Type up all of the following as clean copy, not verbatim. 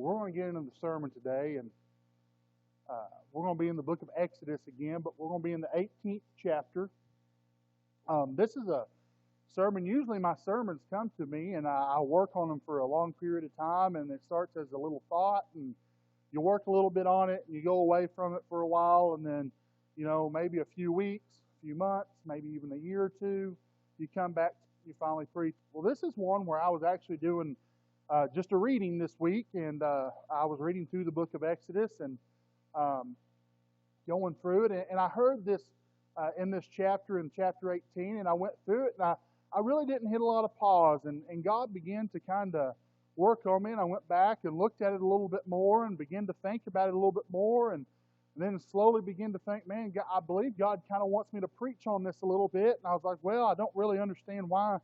We're going to get into the sermon today, and we're going to be in the book of Exodus again, but we're going to be in the 18th chapter. This is a sermon. Usually my sermons come to me, and I work on them for a long period of time, and it starts as a little thought, and you work a little bit on it, and you go away from it for a while, and then, maybe a few weeks, a few months, maybe even a year or two, you come back, you finally preach. Well, this is one where I was actually doing just a reading this week, and I was reading through the book of Exodus and going through it, and I heard this in this chapter, in chapter 18, and I went through it, and I really didn't hit a lot of pause, and God began to kind of work on me, and I went back and looked at it a little bit more and began to think about it a little bit more, and then slowly began to think, man, I believe God kind of wants me to preach on this a little bit, and I was like, well, I don't really understand why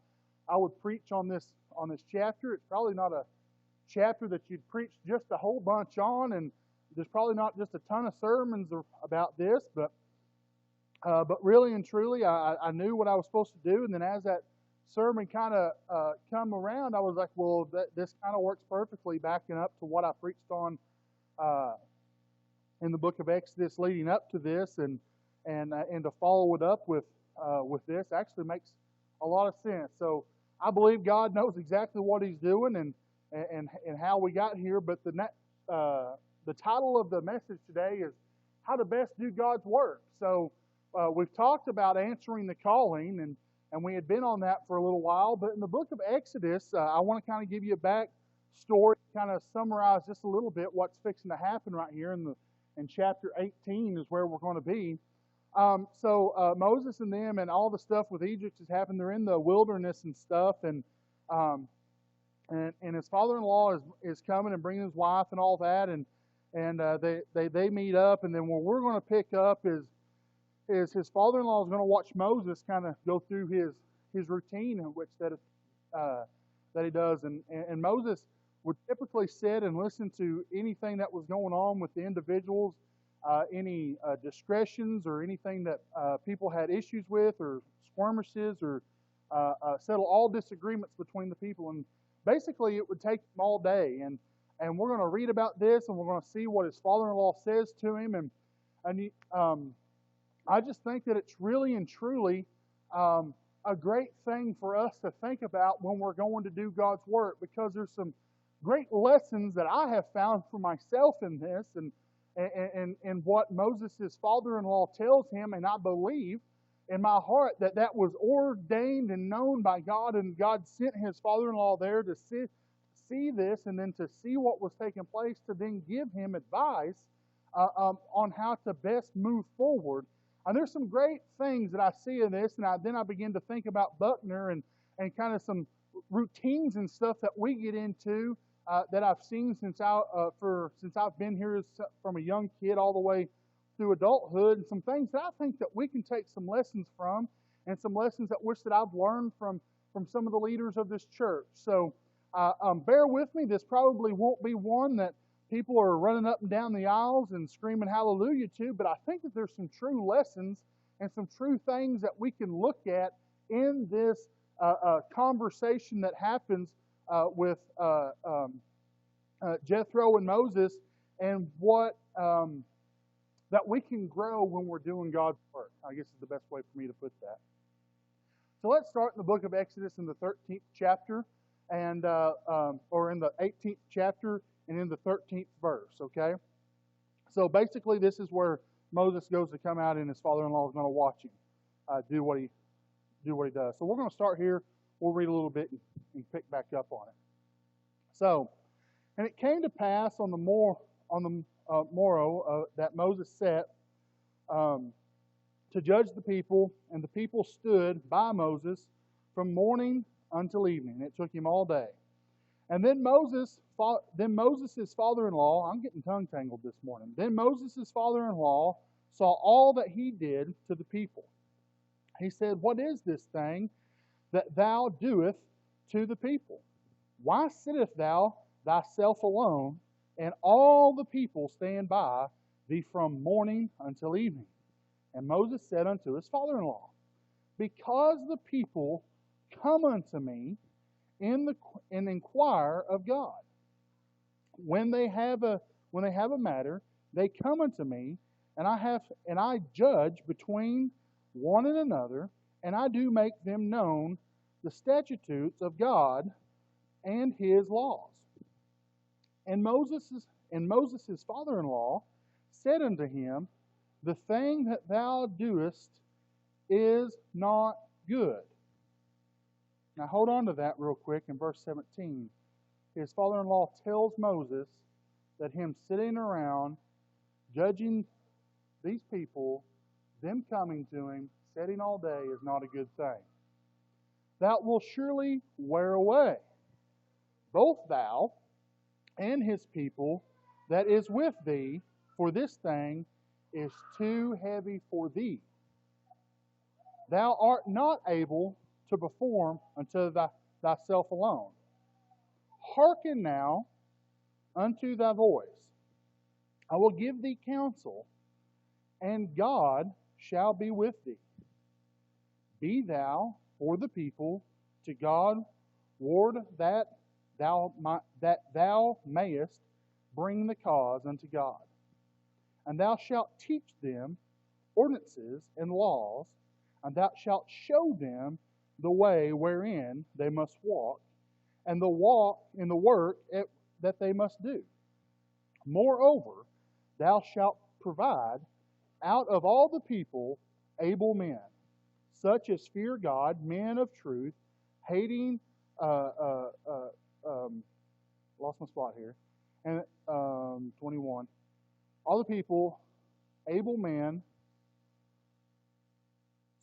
I would preach on this chapter. It's probably not a chapter that you'd preach just a whole bunch on, and there's probably not just a ton of sermons about this, but really and truly, I knew what I was supposed to do, and then as that sermon kind of come around, I was like, well, this kind of works perfectly, backing up to what I preached on in the book of Exodus leading up to this, and to follow it up with this actually makes a lot of sense. So I believe God knows exactly what He's doing and how we got here. But the title of the message today is how to best do God's work. So we've talked about answering the calling, and we had been on that for a little while. But in the book of Exodus, I want to kind of give you a back story, kind of summarize just a little bit what's fixing to happen right here in chapter 18 is where we're going to be. So Moses and them and all the stuff with Egypt has happened. They're in the wilderness and stuff, and his father-in-law is coming and bringing his wife and all that, and they meet up, and then where we're going to pick up is his father-in-law is going to watch Moses kind of go through his routine, which that he does, and Moses would typically sit and listen to anything that was going on with the individuals, any discretions or anything that people had issues with, or skirmishes, or settle all disagreements between the people. And basically, it would take him all day. And we're going to read about this, and we're going to see what his father-in-law says to him. And I just think that it's really and truly a great thing for us to think about when we're going to do God's work, because there's some great lessons that I have found for myself in this, and what Moses' father-in-law tells him, and I believe in my heart that was ordained and known by God, and God sent his father-in-law there to see this, and then to see what was taking place, to then give him advice on how to best move forward. And there's some great things that I see in this, and then I begin to think about Buckner and kind of some routines and stuff that we get into that I've seen since I've been here from a young kid all the way through adulthood, and some things that I think that we can take some lessons from, and some lessons that I've learned from some of the leaders of this church. So bear with me. This probably won't be one that people are running up and down the aisles and screaming hallelujah to, but I think that there's some true lessons and some true things that we can look at in this conversation that happens with Jethro and Moses, and what that we can grow when we're doing God's work, I guess is the best way for me to put that. So let's start in the book of Exodus in the 13th chapter, and or in the 18th chapter and in the 13th verse, okay? So basically this is where Moses goes to come out, and his father-in-law is going to watch him do what he does. So we're going to start here. We'll read a little bit and pick back up on it. So, and it came to pass on the morrow that Moses set to judge the people, and the people stood by Moses from morning until evening. It took him all day. And then Moses' father-in-law, I'm getting tongue tangled this morning. Then Moses' father-in-law saw all that he did to the people. He said, "What is this thing that thou doest to the people? Why sittest thou thyself alone, and all the people stand by thee from morning until evening?" And Moses said unto his father-in-law, "Because the people come unto me and inquire of God. when they have a matter, they come unto me, and I judge between one and another, and I do make them known the statutes of God and his laws. And Moses' father-in-law said unto him, The thing that thou doest is not good. Now hold on to that real quick in verse 17. His father-in-law tells Moses that him sitting around judging these people, them coming to him, sitting all day, is not a good thing. That will surely wear away, both thou and his people that is with thee, for this thing is too heavy for thee. Thou art not able to perform unto thyself alone. Hearken now unto thy voice. I will give thee counsel, and God shall be with thee. Be thou for the people to God ward that thou mayest bring the cause unto God. And thou shalt teach them ordinances and laws, and thou shalt show them the way wherein they must walk, and the walk in the work that they must do. Moreover, thou shalt provide out of all the people able men, such as fear God, men of truth, hating, lost my spot here, and 21. All the people, able men,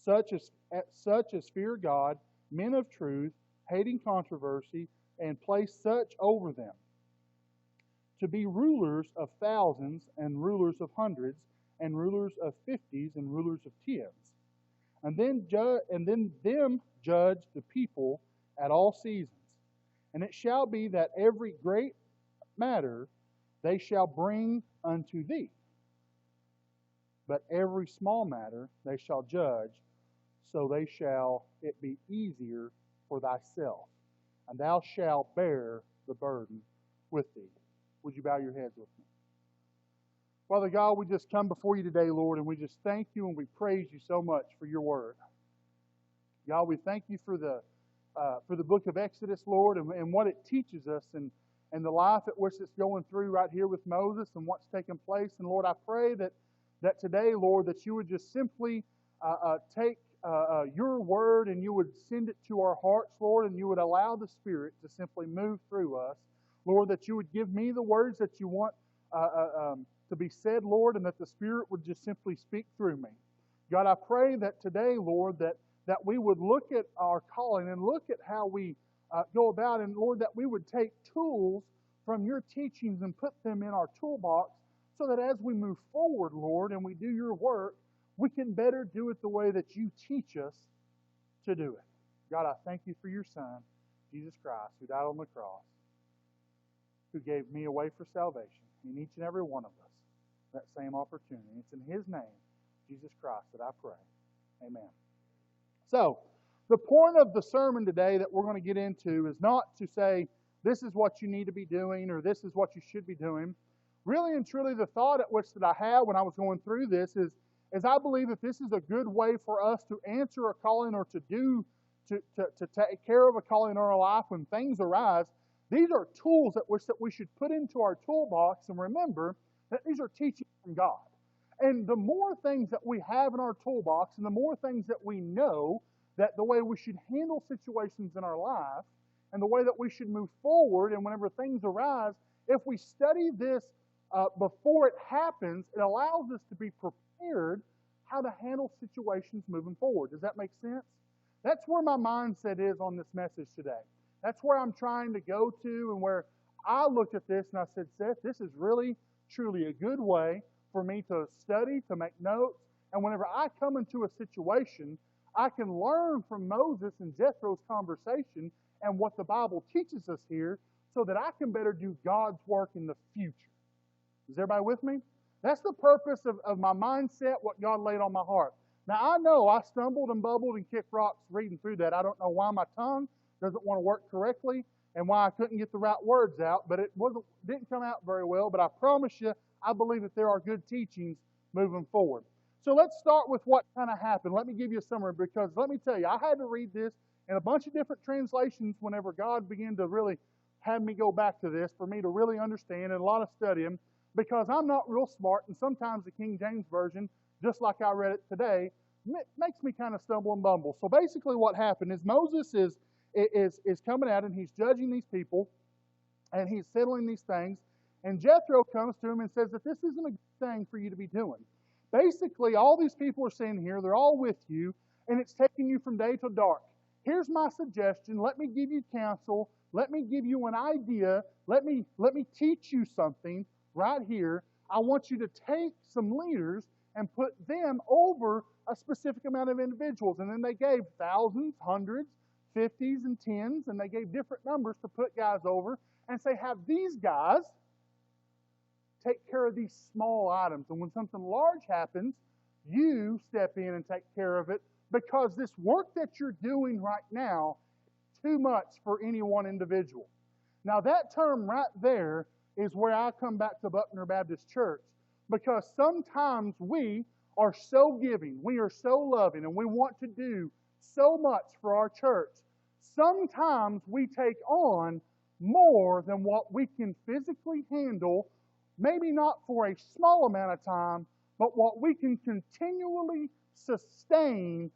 such as fear God, men of truth, hating controversy, and place such over them, to be rulers of thousands, and rulers of hundreds, and rulers of fifties, and rulers of tens. And then them judge the people at all seasons. And it shall be that every great matter they shall bring unto thee, but every small matter they shall judge, so they shall it be easier for thyself, and thou shalt bear the burden with thee. Would you bow your heads with me? Father God, we just come before you today, Lord, and we just thank you and we praise you so much for your word. God, we thank you for the book of Exodus, Lord, and what it teaches us, and the life at which it's going through right here with Moses and what's taking place. And Lord, I pray that today, Lord, that you would just simply take your word and you would send it to our hearts, Lord, and you would allow the Spirit to simply move through us. Lord, that you would give me the words that you want to be said, Lord, and that the Spirit would just simply speak through me. God, I pray that today, Lord, that we would look at our calling and look at how we go about, and Lord, that we would take tools from your teachings and put them in our toolbox, so that as we move forward, Lord, and we do your work, we can better do it the way that you teach us to do it. God, I thank you for your Son, Jesus Christ, who died on the cross, who gave me a way for salvation, in each and every one of us, that same opportunity. It's in his name, Jesus Christ, that I pray. Amen. So, the point of the sermon today that we're going to get into is not to say, this is what you need to be doing, or this is what you should be doing. Really and truly, the thought at which that I had when I was going through this is I believe that this is a good way for us to answer a calling, or to take care of a calling in our life when things arise. These are tools at which that we should put into our toolbox, and remember that these are teachings from God. And the more things that we have in our toolbox, and the more things that we know, that the way we should handle situations in our life, and the way that we should move forward, and whenever things arise, if we study this before it happens, it allows us to be prepared how to handle situations moving forward. Does that make sense? That's where my mindset is on this message today. That's where I'm trying to go to, and where I looked at this and I said, Seth, this is really, truly a good way for me to study, to make notes, and whenever I come into a situation, I can learn from Moses and Jethro's conversation and what the Bible teaches us here, so that I can better do God's work in the future. Is everybody with me? That's the purpose of my mindset, what God laid on my heart. Now, I know I stumbled and bubbled and kicked rocks reading through that. I don't know why my tongue doesn't want to work correctly. and why I couldn't get the right words out, but didn't come out very well. But I promise you, I believe that there are good teachings moving forward. So let's start with what kind of happened. Let me give you a summary, because let me tell you, I had to read this in a bunch of different translations whenever God began to really have me go back to this for me to really understand, and a lot of studying, because I'm not real smart, and sometimes the King James Version, just like I read it today, makes me kind of stumble and bumble. So basically what happened is Moses is coming out and he's judging these people and he's settling these things, and Jethro comes to him and says that this isn't a good thing for you to be doing. Basically, all these people are sitting here, they're all with you, and it's taking you from day till dark. Here's my suggestion. Let me give you counsel. Let me give you an idea. Let me teach you something right here. I want you to take some leaders and put them over a specific amount of individuals. And then they gave thousands, hundreds, 50s, and 10s, and they gave different numbers to put guys over and say, have these guys take care of these small items. And when something large happens, you step in and take care of it, because this work that you're doing right now is too much for any one individual. Now that term right there is where I come back to Buckner Baptist Church, because sometimes we are so giving, we are so loving, and we want to do so much for our church. Sometimes we take on more than what we can physically handle, maybe not for a small amount of time, but what we can continually sustain,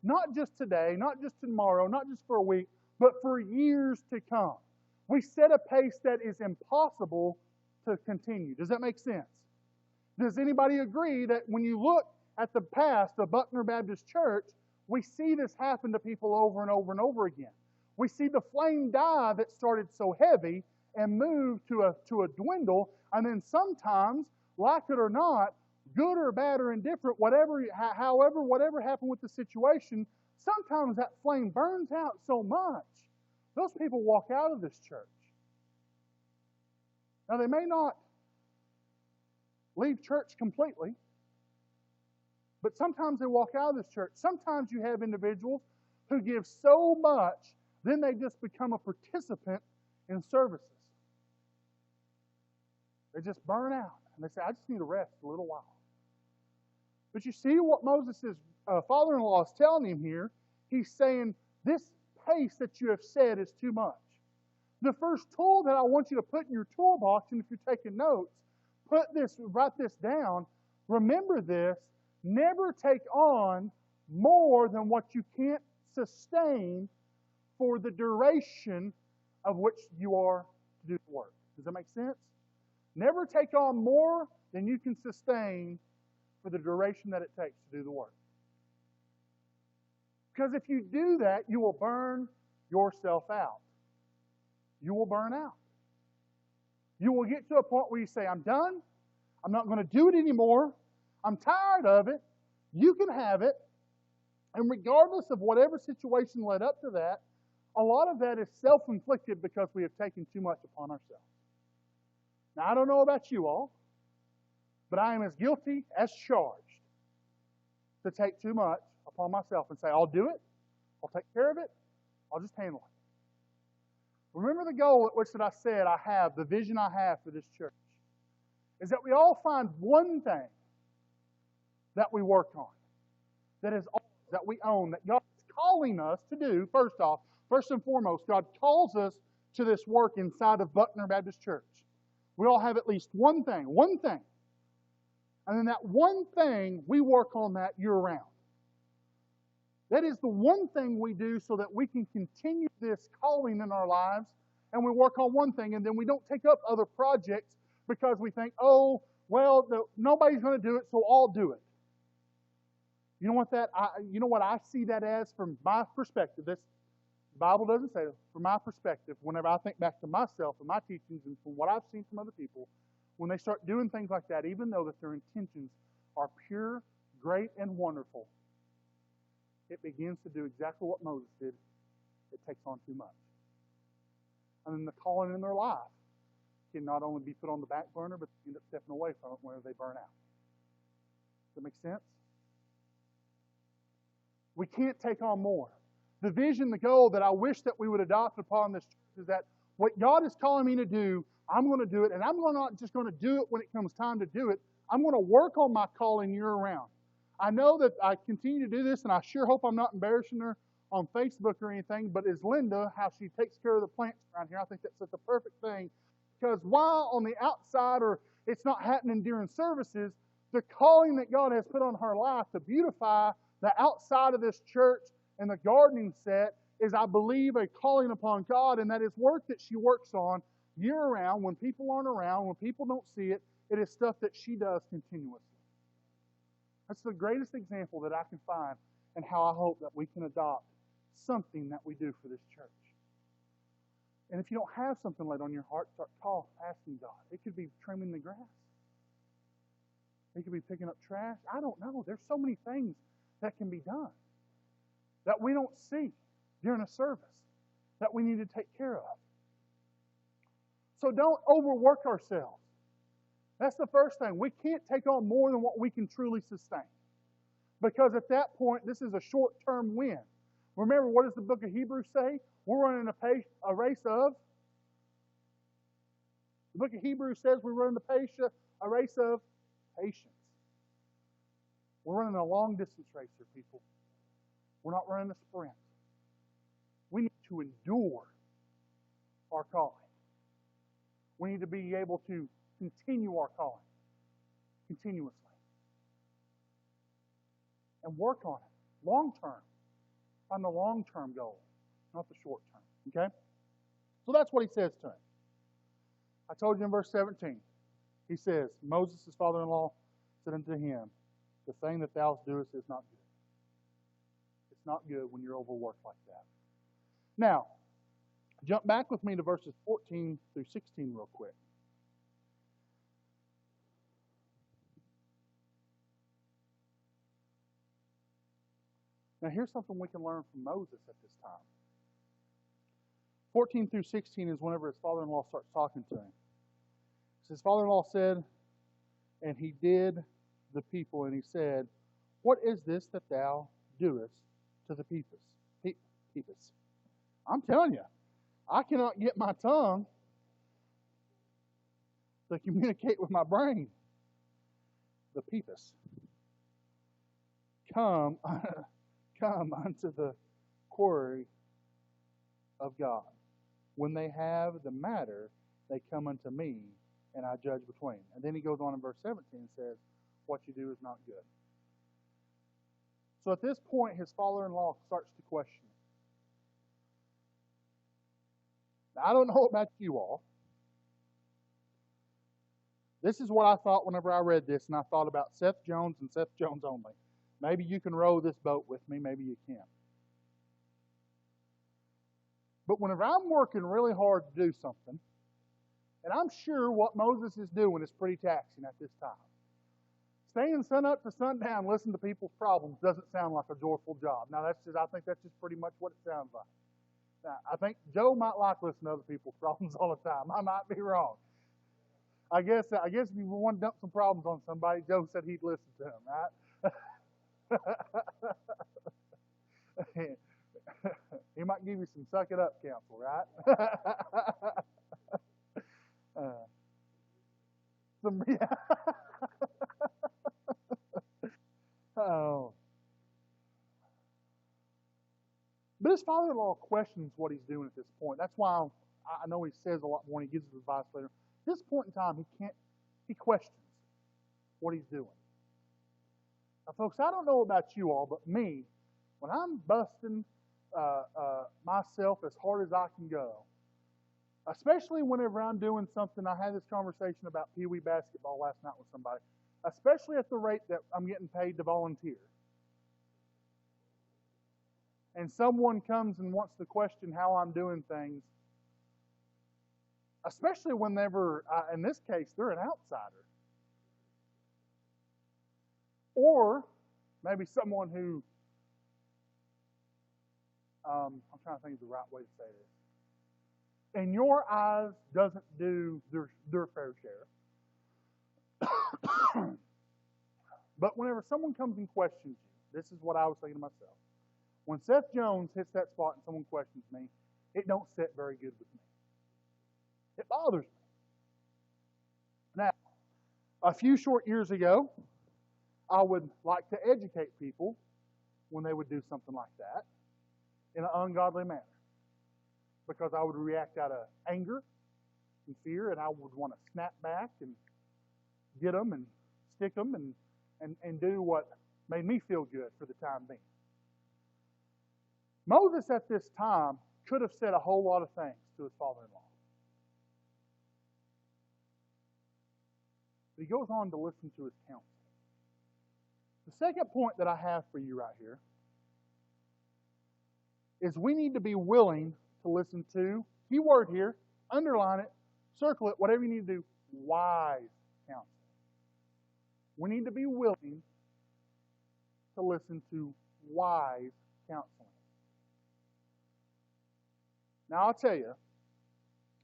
not just today, not just tomorrow, not just for a week, but for years to come. We set a pace that is impossible to continue. Does that make sense? Does anybody agree that when you look at the past of Buckner Baptist Church, we see this happen to people over and over and over again? We see the flame die that started so heavy and moved to a dwindle, and then sometimes, like it or not, good or bad or indifferent, whatever happened with the situation, sometimes that flame burns out so much, those people walk out of this church. Now, they may not leave church completely, but sometimes they walk out of this church. Sometimes you have individuals who give so much, then they just become a participant in services. They just burn out, and they say, I just need to rest a little while. But you see what Moses' father-in-law is telling him here? He's saying, this pace that you have set is too much. The first tool that I want you to put in your toolbox, and if you're taking notes, write this down. Remember this: never take on more than what you can't sustain for the duration of which you are to do the work. Does that make sense? Never take on more than you can sustain for the duration that it takes to do the work. Because if you do that, you will burn yourself out. You will burn out. You will get to a point where you say, I'm done. I'm not going to do it anymore. I'm tired of it. You can have it. And regardless of whatever situation led up to that, a lot of that is self-inflicted because we have taken too much upon ourselves. Now, I don't know about you all, but I am as guilty as charged to take too much upon myself and say, I'll do it, I'll take care of it, I'll just handle it. Remember the goal at which that I said I have, the vision I have for this church, is that we all find one thing that we work on, that is ours, that we own, that God is calling us to do. First and foremost, God calls us to this work inside of Buckner Baptist Church. We all have at least one thing. And then that one thing, we work on that year-round. That is the one thing we do so that we can continue this calling in our lives, and we work on one thing, and then we don't take up other projects because we think, nobody's going to do it, so I'll do it. You know what I see that as from my perspective? The Bible doesn't say it. From my perspective, whenever I think back to myself and my teachings and from what I've seen from other people, when they start doing things like that, even though that their intentions are pure, great, and wonderful, it begins to do exactly what Moses did. It takes on too much. And then the calling in their life can not only be put on the back burner, but they end up stepping away from it where they burn out. Does that make sense? We can't take on more. the vision, the goal that I wish that we would adopt upon this church is that what God is calling me to do, I'm going to do it, and I'm not just going to do it when it comes time to do it. I'm going to work on my calling year-round. I know that I continue to do this, and I sure hope I'm not embarrassing her on Facebook or anything, but as Linda, how she takes care of the plants around here, I think that's such a perfect thing. Because while on the outside, or it's not happening during services, the calling that God has put on her life to beautify the outside of this church and the gardening set is, I believe, a calling upon God, and that is work that she works on year-round when people aren't around, when people don't see it. It is stuff that she does continuously. That's the greatest example that I can find, and how I hope that we can adopt something that we do for this church. And if you don't have something laid on your heart, start asking God. It could be trimming the grass. It could be picking up trash. I don't know. There's so many things that can be done that we don't see during a service that we need to take care of. So don't overwork ourselves. That's the first thing. We can't take on more than what we can truly sustain. Because at that point, this is a short-term win. Remember, what does the book of Hebrews say? We're running a race of. The book of Hebrews says we're running a race of patience. We're running a long-distance race here, people. We're not running a sprint. We need to endure our calling. We need to be able to continue our calling continuously. And work on it. Long-term. On the long-term goal, not the short-term. Okay? So that's what he says to him. I told you in verse 17. He says, Moses' father-in-law said unto him, the thing that thou doest is not good. It's not good when you're overworked like that. Now, jump back with me to verses 14 through 16 real quick. Now, here's something we can learn from Moses at this time. 14 through 16 is whenever his father-in-law starts talking to him. His father-in-law said, and he did the people, and he said, what is this that thou doest to the people? I'm telling you, I cannot get my tongue to communicate with my brain. The people. Come unto the quarry of God. When they have the matter, they come unto me, and I judge between. And then he goes on in verse 17 and says, what you do is not good. So at this point, his father-in-law starts to question him. Now, I don't know about you all. This is what I thought whenever I read this, and I thought about Seth Jones and Seth Jones only. Maybe you can row this boat with me, maybe you can't. But whenever I'm working really hard to do something, and I'm sure what Moses is doing is pretty taxing at this time. Staying sun up to sundown, listening to people's problems doesn't sound like a joyful job. Now, I think that's just pretty much what it sounds like. Now, I think Joe might like listening to other people's problems all the time. I might be wrong. I guess if you want to dump some problems on somebody, Joe said he'd listen to them, right? He might give you some suck it up counsel, right? Yeah. Oh. But his father-in-law questions what he's doing at this point. That's why I know he says a lot more when he gives his advice later. At this point in time, he questions what he's doing. Now, folks, I don't know about you all, but me, when I'm busting myself as hard as I can go, especially whenever I'm doing something, I had this conversation about Pee Wee basketball last night with somebody, especially at the rate that I'm getting paid to volunteer. And someone comes and wants to question how I'm doing things, especially whenever, in this case, they're an outsider. Or maybe someone who, I'm trying to think of the right way to say this, in your eyes doesn't do their fair share. But whenever someone comes and questions you, this is what I was thinking to myself. When Seth Jones hits that spot and someone questions me, it don't sit very good with me. It bothers me. Now, a few short years ago, I would like to educate people when they would do something like that in an ungodly manner, because I would react out of anger and fear, and I would want to snap back and get them and stick them and do what made me feel good for the time being. Moses at this time could have said a whole lot of things to his father-in-law. But he goes on to listen to his counsel. The second point that I have for you right here is we need to be willing to listen to, key word here, underline it, circle it, whatever you need to do, wise counsel. We need to be willing to listen to wise counseling. Now, I'll tell you,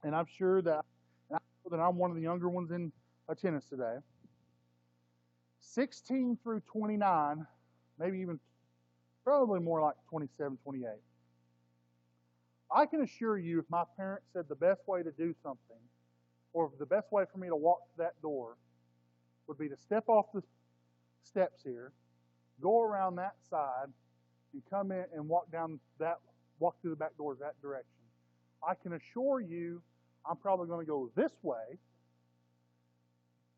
and I'm sure that, and I know that I'm one of the younger ones in attendance today, 16 through 29, maybe even probably more like 27, 28. I can assure you, if my parents said the best way to do something, or the best way for me to walk to that door, would be to step off the steps here, go around that side, and come in and walk through the back doors that direction, I can assure you I'm probably going to go this way.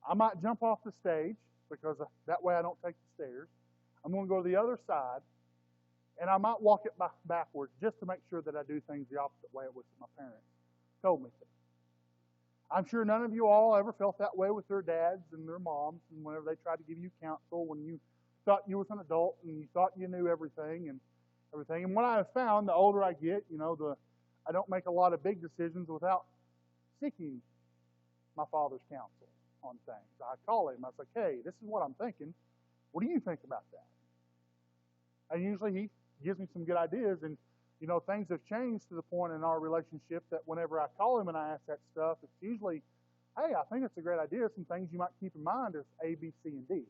I might jump off the stage, because that way I don't take the stairs. I'm going to go to the other side, and I might walk it backwards just to make sure that I do things the opposite way it was that my parents told me to. I'm sure none of you all ever felt that way with their dads and their moms, and whenever they tried to give you counsel when you thought you was an adult and you thought you knew everything and everything. And what I have found, the older I get, I don't make a lot of big decisions without seeking my father's counsel on things. I call him. I say, hey, this is what I'm thinking. What do you think about that? And usually he gives me some good ideas, and things have changed to the point in our relationship that whenever I call him and I ask that stuff, it's usually, hey, I think it's a great idea. Some things you might keep in mind is A, B, C, and D.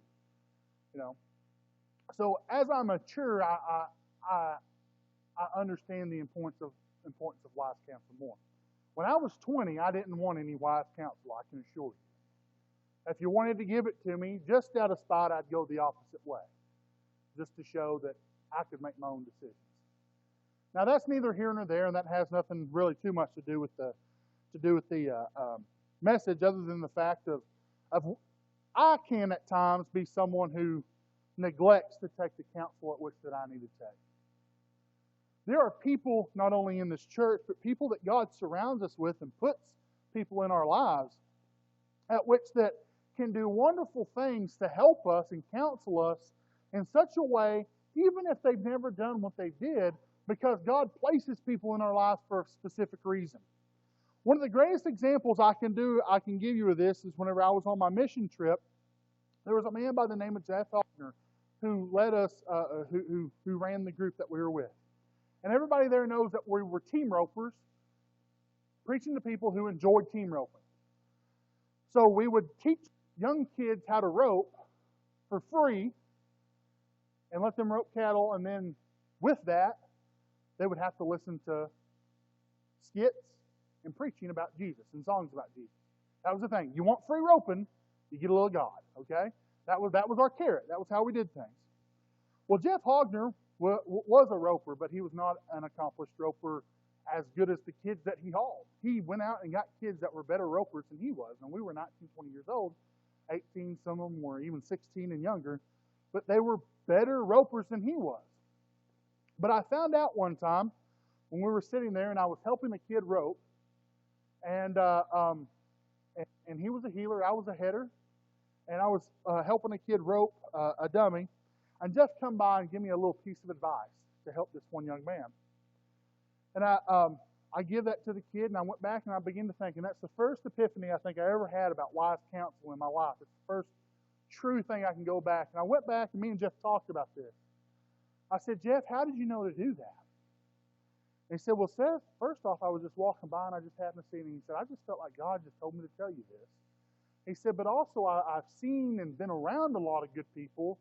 So as I mature, I understand the importance of wise counsel more. When I was 20, I didn't want any wise counsel, I can assure you. If you wanted to give it to me, just out of spite, I'd go the opposite way, just to show that I could make my own decisions. Now, that's neither here nor there, and that has nothing really too much to do with the message, other than the fact of I can at times be someone who neglects to take the counsel at which that I need to take. There are people, not only in this church, but people that God surrounds us with and puts people in our lives at which that can do wonderful things to help us and counsel us in such a way, even if they've never done what they did, because God places people in our lives for a specific reason. One of the greatest examples I can give you of this is whenever I was on my mission trip, there was a man by the name of Jeff Hoffner who led us, who ran the group that we were with. And everybody there knows that we were team ropers, preaching to people who enjoyed team roping. So we would teach young kids how to rope for free and let them rope cattle, and then with that, they would have to listen to skits and preaching about Jesus and songs about Jesus. That was the thing. You want free roping, you get a little God, okay? That was our carrot. That was how we did things. Well, Jeff Hogner was a roper, but he was not an accomplished roper as good as the kids that he hauled. He went out and got kids that were better ropers than he was. And we were 19, 20 years old, 18, some of them were even 16 and younger, but they were better ropers than he was. But I found out one time when we were sitting there and I was helping a kid rope, and he was a healer, I was a header, and I was helping a kid rope a dummy, and Jeff come by and give me a little piece of advice to help this one young man. And I give that to the kid, and I went back and I began to think, and that's the first epiphany I think I ever had about wise counsel in my life. It's the first true thing I can go back. And I went back, and me and Jeff talked about this. I said, Jeff, how did you know to do that? And he said, well, Seth, first off, I was just walking by, and I just happened to see it. And he said, I just felt like God just told me to tell you this. He said, but also I've seen and been around a lot of good people,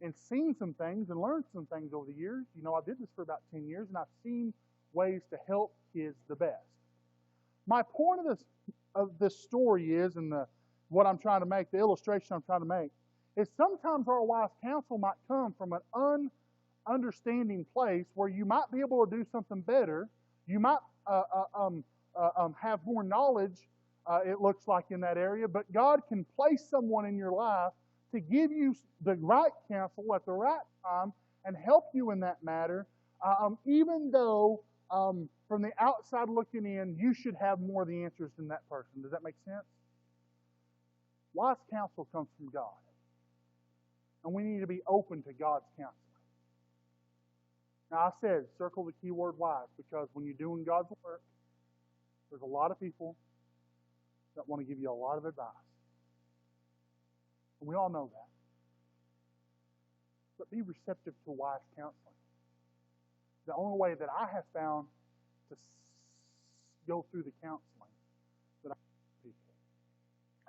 and seen some things and learned some things over the years. You know, I did this for about 10 years, and I've seen ways to help kids the best. My point of this story is, and what I'm trying to make, the illustration I'm trying to make, is sometimes our wise counsel might come from an understanding place where you might be able to do something better. You might have more knowledge, it looks like, in that area, but God can place someone in your life to give you the right counsel at the right time and help you in that matter, even though from the outside looking in, you should have more of the answers than that person. Does that make sense? Wise counsel comes from God. And we need to be open to God's counsel. Now, I said, circle the key word wise, because when you're doing God's work, there's a lot of people that want to give you a lot of advice. And we all know that. But be receptive to wise counseling. The only way that I have found to go through the counseling that I give people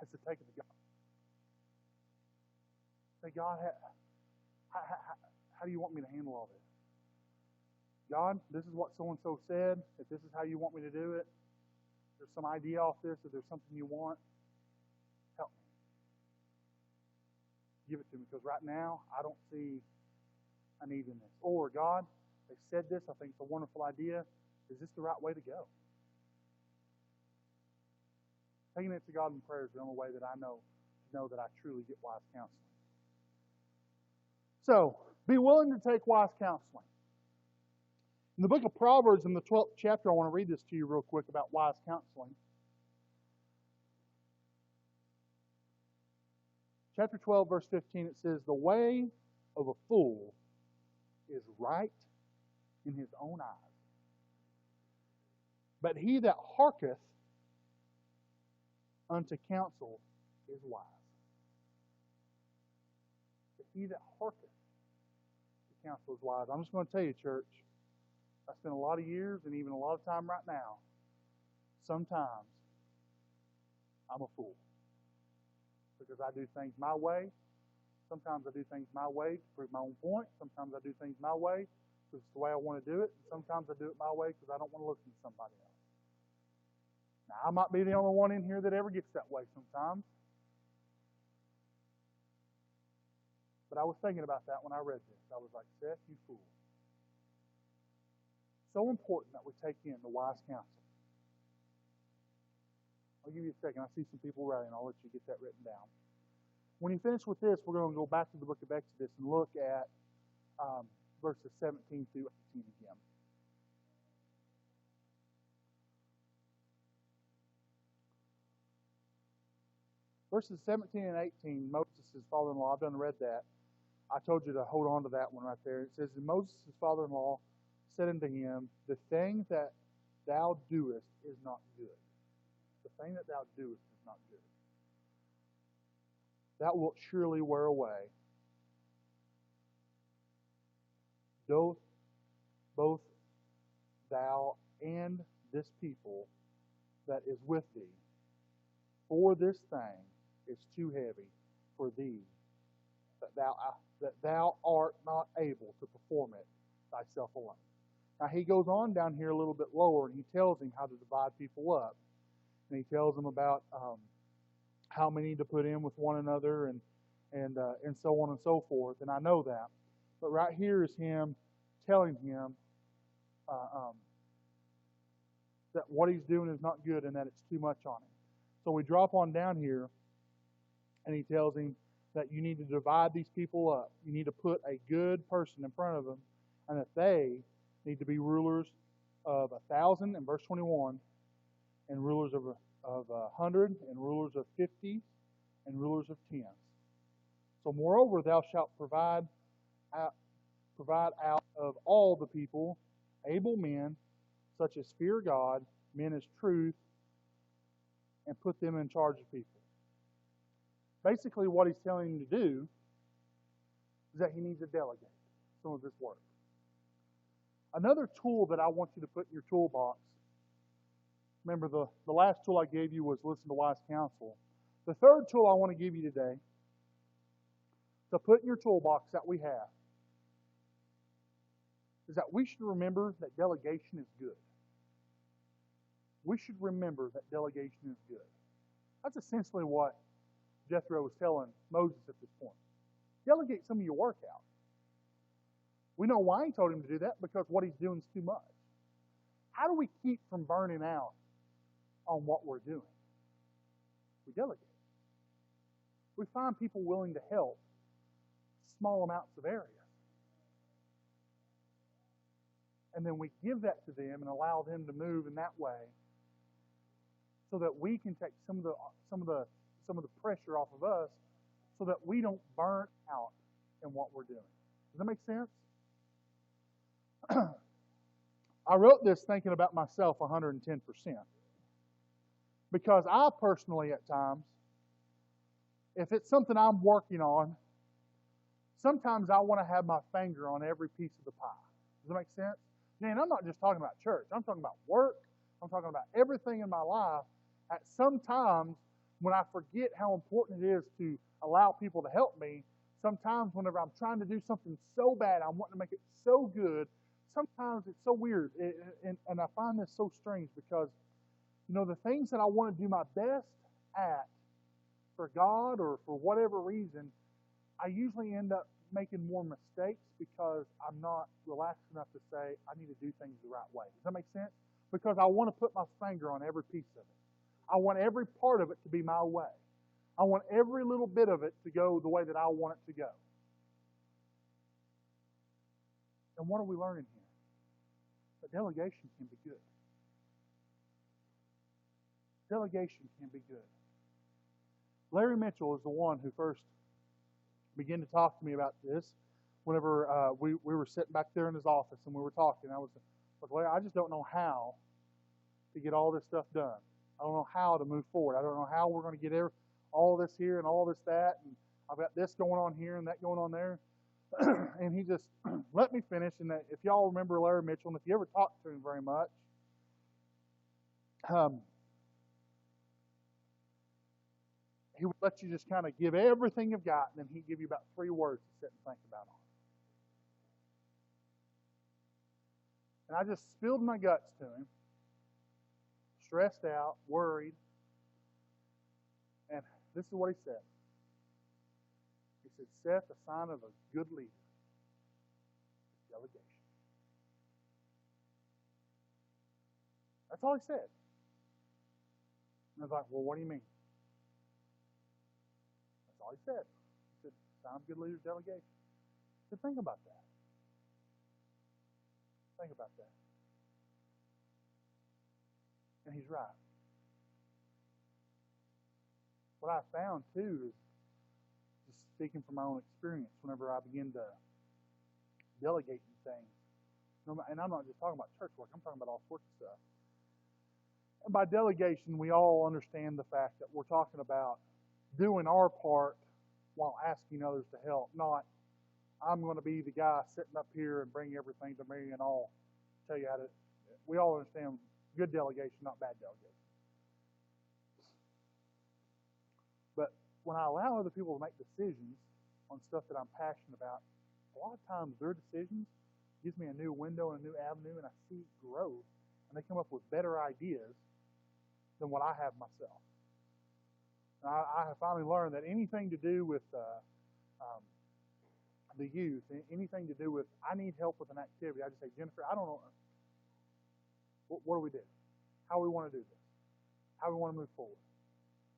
is to take it to God. Say, God, how do you want me to handle all this? God, this is what so-and-so said. If this is how you want me to do it, there's some idea off this, if there's something you want, help me. Give it to me, because right now, I don't see a need in this. Or, God, they said this, I think it's a wonderful idea. Is this the right way to go? Taking it to God in prayer is the only way that I know that I truly get wise counseling. So, be willing to take wise counseling. In the book of Proverbs, in the 12th chapter, I want to read this to you real quick about wise counseling. Chapter 12, verse 15, it says, "The way of a fool is right in his own eyes, but he that hearketh unto counsel is wise." But he that hearketh to counsel is wise. I'm just going to tell you, church, I spent a lot of years and even a lot of time right now, sometimes I'm a fool. Because I do things my way. Sometimes I do things my way to prove my own point. Sometimes I do things my way because it's the way I want to do it. And sometimes I do it my way because I don't want to listen to somebody else. Now, I might be the only one in here that ever gets that way sometimes. But I was thinking about that when I read this. I was like, Seth, you fool. So important that we take in the wise counsel. I'll give you a second. I see some people writing. I'll let you get that written down. When you finish with this, we're going to go back to the book of Exodus and look at verses 17 through 18 again. Verses 17 and 18, Moses' father-in-law, I've done read that. I told you to hold on to that one right there. It says, "And Moses' father-in-law said unto him, The thing that thou doest is not good. The thing that thou doest is not good. Thou wilt surely wear away both thou and this people that is with thee. For this thing is too heavy for thee, that thou art not able to perform it thyself alone." Now he goes on down here a little bit lower, and he tells him how to divide people up. And he tells them about how many to put in with one another, and so on and so forth. And I know that. But right here is him telling him that what he's doing is not good and that it's too much on him. So we drop on down here, and he tells him that you need to divide these people up. You need to put a good person in front of them, and that they need to be rulers of 1,000 in verse 21, and rulers of 100, and rulers of 50, and rulers of 10. So moreover, thou shalt provide out of all the people able men, such as fear God, men as truth, and put them in charge of people. Basically, what he's telling him to do is that he needs to delegate some of this work. Another tool that I want you to put in your toolbox, remember the last tool I gave you was listen to wise counsel. The third tool I want to give you today to put in your toolbox that we have is that we should remember that delegation is good. We should remember that delegation is good. That's essentially what Jethro was telling Moses at this point. Delegate some of your work out. We know why he told him to do that, because what he's doing is too much. How do we keep from burning out on what we're doing? We delegate. We find people willing to help small amounts of areas. And then we give that to them and allow them to move in that way, so that we can take some of the pressure off of us, so that we don't burn out in what we're doing. Does that make sense? I wrote this thinking about myself 110%. Because I personally, at times, if it's something I'm working on, sometimes I want to have my finger on every piece of the pie. Does that make sense? Man, I'm not just talking about church. I'm talking about work. I'm talking about everything in my life. At some times, when I forget how important it is to allow people to help me, sometimes whenever I'm trying to do something so bad, I'm wanting to make it so good, sometimes it's so weird. And I find this so strange because, the things that I want to do my best at for God or for whatever reason, I usually end up making more mistakes because I'm not relaxed enough to say I need to do things the right way. Does that make sense? Because I want to put my finger on every piece of it. I want every part of it to be my way. I want every little bit of it to go the way that I want it to go. And what are we learning here? That delegation can be good. Delegation can be good. Larry Mitchell is the one who first began to talk to me about this whenever we were sitting back there in his office and we were talking. I was like, Larry, I just don't know how to get all this stuff done. I don't know how to move forward. I don't know how we're going to get all this here and all this that. And I've got this going on here and that going on there. And he just let me finish. And if y'all remember Larry Mitchell, and if you ever talked to him very much, he would let you just kind of give everything you've got, and then he'd give you about 3 words to sit and think about on. And I just spilled my guts to him, stressed out, worried. And this is what he said. He said, Seth, a sign of a good leader is delegation. That's all he said. And I was like, well, what do you mean? That's all he said. He said, sign of a good leader is delegation. I said, think about that. Think about that. And he's right. What I found, too, is just speaking from my own experience, whenever I begin to delegate things, and I'm not just talking about church work, I'm talking about all sorts of stuff. And by delegation, we all understand the fact that we're talking about doing our part while asking others to help, not I'm going to be the guy sitting up here and bring everything to me and I'll tell you how to. We all understand good delegation, not bad delegation. But when I allow other people to make decisions on stuff that I'm passionate about, a lot of times their decisions gives me a new window and a new avenue, and I see growth, and they come up with better ideas than what I have myself. And I have finally learned that anything to do with the youth, anything to do with I need help with an activity, I just say, Jennifer, I don't know. What do we do? How we want to do this? How we want to move forward?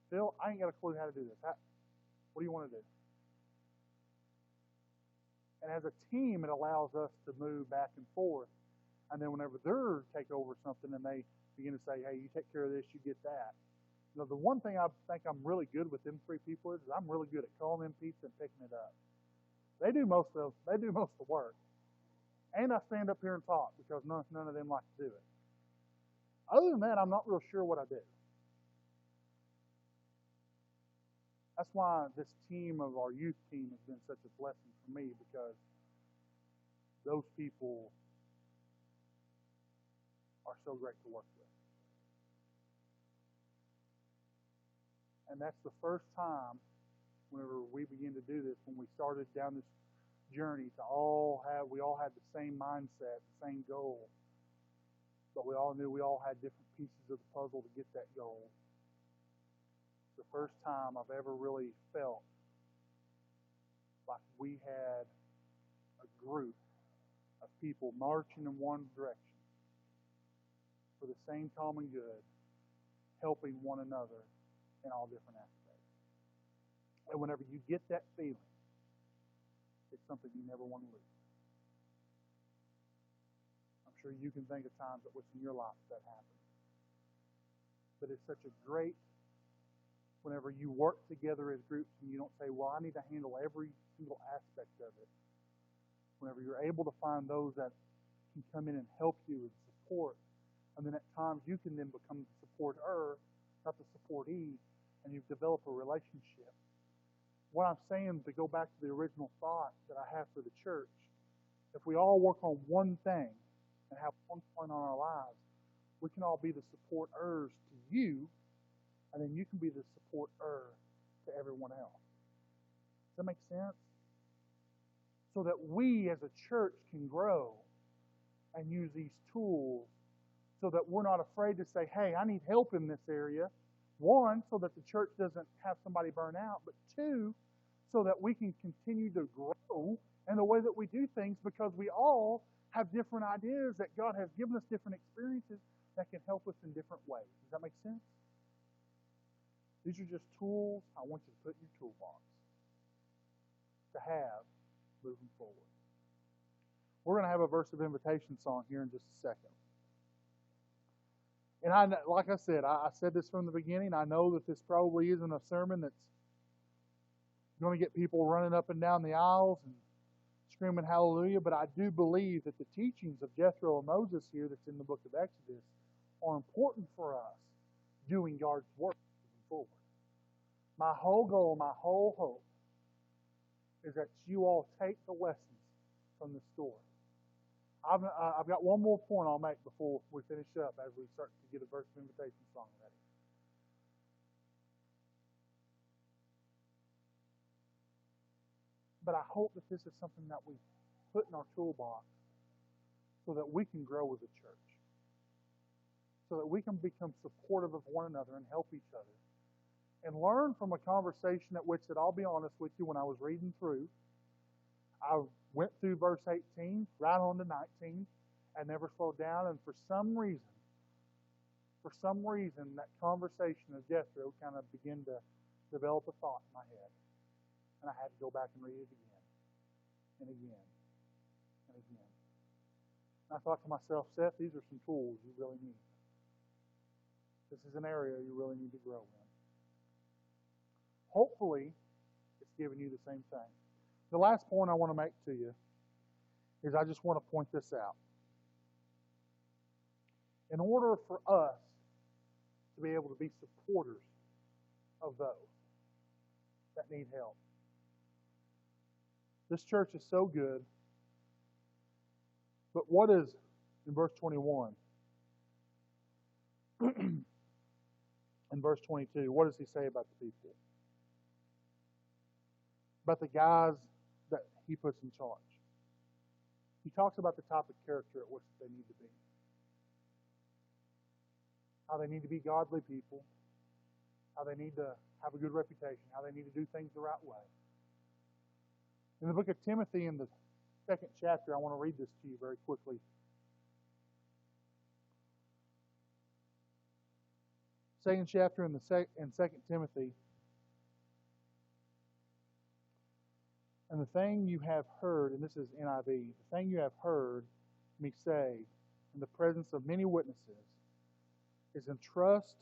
Phil, I ain't got a clue how to do this. What do you want to do? And as a team, it allows us to move back and forth. And then whenever they take over something and they begin to say, hey, you take care of this, you get that. The one thing I think I'm really good with them 3 people is I'm really good at calling them pizza and picking it up. They do most of the work. And I stand up here and talk because none of them like to do it. Other than that, I'm not real sure what I do. That's why this team of our youth team has been such a blessing for me, because those people are so great to work with. And that's the first time whenever we began to do this, when we started down this journey we all had the same mindset, the same goal, but we all knew we all had different pieces of the puzzle to get that goal. It's the first time I've ever really felt like we had a group of people marching in one direction for the same common good, helping one another in all different aspects. And whenever you get that feeling, it's something you never want to lose. I'm sure you can think of times at which in your life that happened. But it's such a great, whenever you work together as groups and you don't say, well, I need to handle every single aspect of it. Whenever you're able to find those that can come in and help you and support, and then at times you can then become the supporter, not the supportee, and you've developed a relationship. What I'm saying, to go back to the original thought that I have for the church, if we all work on one thing and have one point on our lives, we can all be the supporters to you, and then you can be the supporter to everyone else. Does that make sense? So that we as a church can grow and use these tools so that we're not afraid to say, hey, I need help in this area. One, so that the church doesn't have somebody burn out, but two, so that we can continue to grow in the way that we do things, because we all have different ideas that God has given us, different experiences that can help us in different ways. Does that make sense? These are just tools I want you to put in your toolbox to have moving forward. We're going to have a verse of invitation song here in just a second. And like I said, I said this from the beginning. I know that this probably isn't a sermon that's going to get people running up and down the aisles and screaming hallelujah, but I do believe that the teachings of Jethro and Moses here that's in the book of Exodus are important for us doing God's work moving forward. My whole goal, my whole hope is that you all take the lessons from the story. I've got one more point I'll make before we finish up as we start to get a verse of invitation song ready. But I hope that this is something that we put in our toolbox so that we can grow as a church, so that we can become supportive of one another and help each other, and learn from a conversation at which, that I'll be honest with you, when I was reading through, I went through verse 18, right on to 19, and never slowed down. And for some reason, that conversation of Jethro kind of began to develop a thought in my head. And I had to go back and read it again, and again, and again. And I thought to myself, Seth, these are some tools you really need. This is an area you really need to grow in. Hopefully, it's giving you the same thing. The last point I want to make to you is I just want to point this out. In order for us to be able to be supporters of those that need help, this church is so good, but what is, in verse 21, in verse 22, what does he say about the people? About the guys that he puts in charge. He talks about the type of character at which they need to be. How they need to be godly people. How they need to have a good reputation. How they need to do things the right way. In the book of Timothy, in the 2nd chapter, I want to read this to you very quickly. 2nd chapter in 2 Timothy. And the thing you have heard, and this is NIV, the thing you have heard me say in the presence of many witnesses is entrust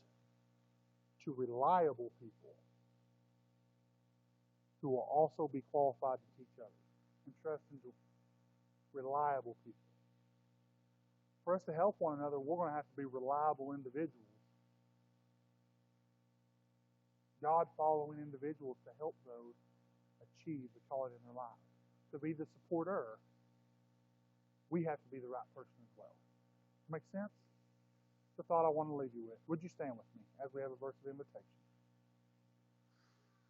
to reliable people who will also be qualified to teach others. Entrust into reliable people. For us to help one another, we're going to have to be reliable individuals. God-following individuals to help those achieve the calling in their lives. To be the supporter, we have to be the right person as well. Make sense? It's the thought I want to leave you with. Would you stand with me as we have a verse of invitation?